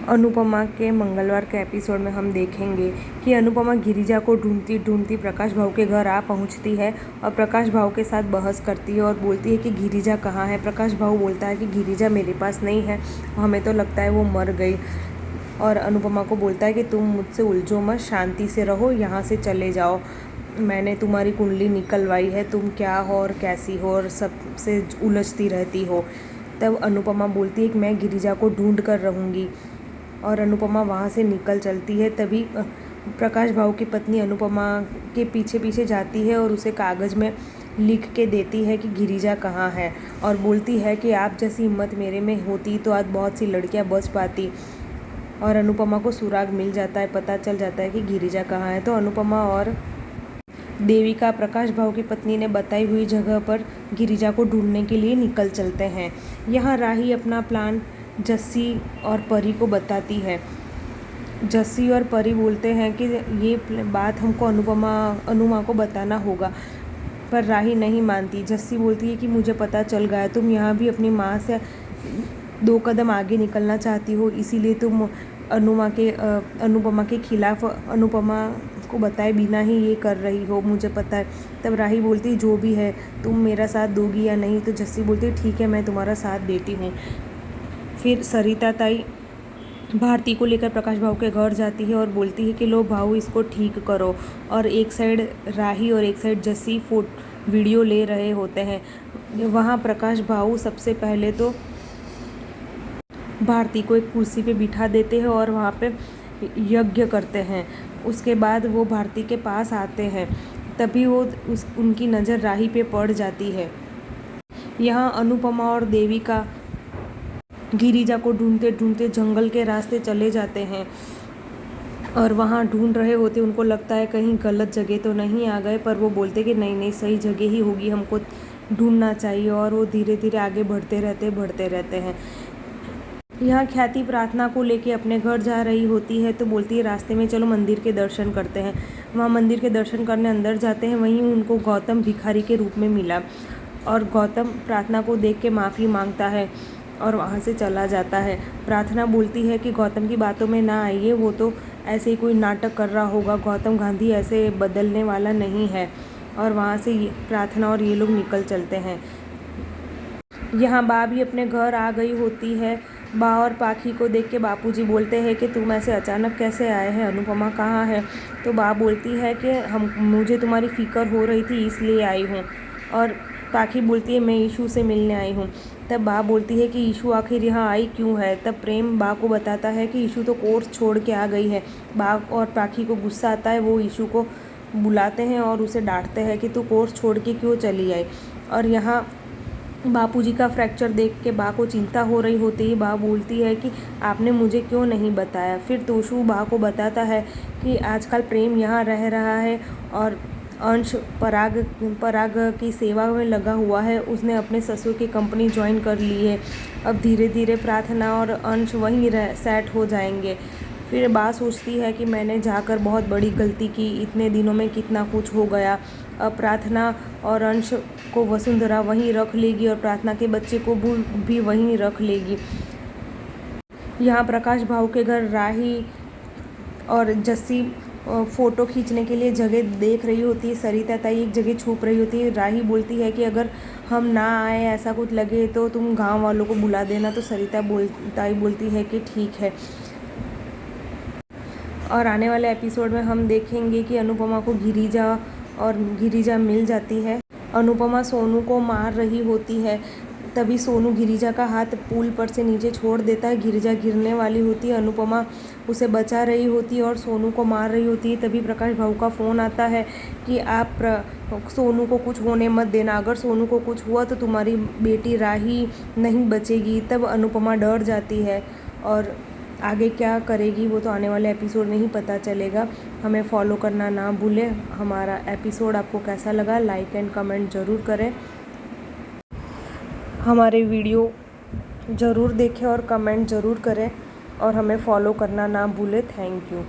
अनुपमा के मंगलवार के एपिसोड में हम देखेंगे कि अनुपमा गिरिजा को ढूंढती ढूंढती प्रकाश भाऊ के घर आ पहुंचती है और प्रकाश भाऊ के साथ बहस करती है और बोलती है कि गिरिजा कहाँ है। प्रकाश भाऊ बोलता है कि गिरिजा मेरे पास नहीं है, हमें तो लगता है वो मर गई। और अनुपमा को बोलता है कि तुम मुझसे उलझो मत, शांति से रहो, यहाँ से चले जाओ। मैंने तुम्हारी कुंडली निकलवाई है, तुम क्या हो और कैसी हो और सबसे उलझती रहती हो। तब अनुपमा बोलती है कि मैं गिरिजा को ढूंढ कर रहूँगी और अनुपमा वहाँ से निकल चलती है। तभी प्रकाश भाऊ की पत्नी अनुपमा के पीछे पीछे जाती है और उसे कागज़ में लिख के देती है कि गिरिजा कहाँ है और बोलती है कि आप जैसी हिम्मत मेरे में होती तो आज बहुत सी लड़कियाँ बच पाती। और अनुपमा को सुराग मिल जाता है, पता चल जाता है कि गिरिजा कहाँ है। तो अनुपमा और देविका प्रकाश भाऊ की पत्नी ने बताई हुई जगह पर गिरिजा को ढूंढने के लिए निकल चलते हैं। यहाँ राही अपना प्लान जस्सी और परी को बताती है। जस्सी और परी बोलते हैं कि ये बात हमको अनुमा को बताना होगा, पर राही नहीं मानती। जस्सी बोलती है कि मुझे पता चल गया, तुम यहाँ भी अपनी माँ से 2 कदम आगे निकलना चाहती हो, इसीलिए तुम अनुपमा के खिलाफ अनुपमा को बताए बिना ही ये कर रही हो, मुझे पता है। तब राही बोलती है जो भी है तुम मेरा साथ दोगी या नहीं। तो जस्सी बोलती है ठीक है, मैं तुम्हारा साथ देती हूँ। फिर सरिता ताई भारती को लेकर प्रकाश भाऊ के घर जाती है और बोलती है कि लो भाऊ इसको ठीक करो। और एक साइड राही और एक साइड जस्सी वीडियो ले रहे होते हैं। वहाँ प्रकाश भाऊ सबसे पहले तो भारती को एक कुर्सी पे बिठा देते हैं और वहाँ पे यज्ञ करते हैं। उसके बाद वो भारती के पास आते हैं, तभी उनकी नज़र राही पे पड़ जाती है। यहाँ अनुपमा और देविका गिरिजा को ढूंढते ढूंढते जंगल के रास्ते चले जाते हैं और वहाँ ढूंढ रहे होते उनको लगता है कहीं गलत जगह तो नहीं आ गए, पर वो बोलते कि नहीं सही जगह ही होगी, हमको ढूंढना चाहिए। और वो धीरे धीरे आगे बढ़ते रहते हैं। यहाँ ख्याति प्रार्थना को लेके अपने घर जा रही होती है तो बोलती है रास्ते में चलो मंदिर के दर्शन करते हैं। वहाँ मंदिर के दर्शन करने अंदर जाते हैं, वहीं उनको गौतम भिखारी के रूप में मिला और गौतम प्रार्थना को देख के माफ़ी मांगता है और वहाँ से चला जाता है। प्रार्थना बोलती है कि गौतम की बातों में ना आइए, वो तो ऐसे ही कोई नाटक कर रहा होगा, गौतम गांधी ऐसे बदलने वाला नहीं है। और वहाँ से प्रार्थना और ये लोग निकल चलते हैं। यहाँ बा भी अपने घर आ गई होती है। बा और पाखी को देख के बापूजी बोलते हैं कि तुम ऐसे अचानक कैसे आए हैं, अनुपमा कहाँ है। तो बा बोलती है कि मुझे तुम्हारी फ़िक्र हो रही थी इसलिए आई हूँ। और पाखी बोलती है मैं ईशू से मिलने आई हूँ। तब बा बोलती है कि ईशू आखिर यहाँ आई क्यों है। तब प्रेम बा को बताता है कि ईशू तो कोर्स छोड़ के आ गई है। बा और पाखी को गुस्सा आता है, वो ईशू को बुलाते हैं और उसे डांटते हैं कि तू कोर्स छोड़ के क्यों चली आई। और यहाँ बापूजी का फ्रैक्चर देख के बा को चिंता हो रही होती है। बा बोलती है कि आपने मुझे क्यों नहीं बताया। फिर तोशु बा को बताता है कि आजकल प्रेम यहाँ रह रहा है और अंश पराग की सेवा में लगा हुआ है, उसने अपने ससुर की कंपनी ज्वाइन कर ली है। अब धीरे धीरे प्रार्थना और अंश वहीं सेट हो जाएंगे। फिर बा सोचती है कि मैंने जाकर बहुत बड़ी गलती की, इतने दिनों में कितना कुछ हो गया। अब प्रार्थना और अंश को वसुंधरा वहीं रख लेगी और प्रार्थना के बच्चे को भी वहीं रख लेगी। यहाँ प्रकाश भाऊ के घर राही और जस्सी फ़ोटो खींचने के लिए जगह देख रही होती है। सरिता ताई एक जगह छुप रही होती है। राही बोलती है कि अगर हम ना आए, ऐसा कुछ लगे तो तुम गांव वालों को बुला देना। तो सरिता ताई बोलती है कि ठीक है। और आने वाले एपिसोड में हम देखेंगे कि अनुपमा को गिरिजा मिल जाती है। अनुपमा सोनू को मार रही होती है, तभी सोनू गिरिजा का हाथ पुल पर से नीचे छोड़ देता है। गिरिजा गिरने वाली होती है, अनुपमा उसे बचा रही होती है और सोनू को मार रही होती है। तभी प्रकाश भाऊ का फ़ोन आता है कि आप सोनू को कुछ होने मत देना, अगर सोनू को कुछ हुआ तो तुम्हारी बेटी राही नहीं बचेगी। तब अनुपमा डर जाती है और आगे क्या करेगी वो तो आने वाले एपिसोड में ही पता चलेगा। हमें फॉलो करना ना भूलें। हमारा एपिसोड आपको कैसा लगा लाइक एंड कमेंट ज़रूर करें। हमारे वीडियो ज़रूर देखें और कमेंट ज़रूर करें और हमें फॉलो करना ना भूलें। Thank you.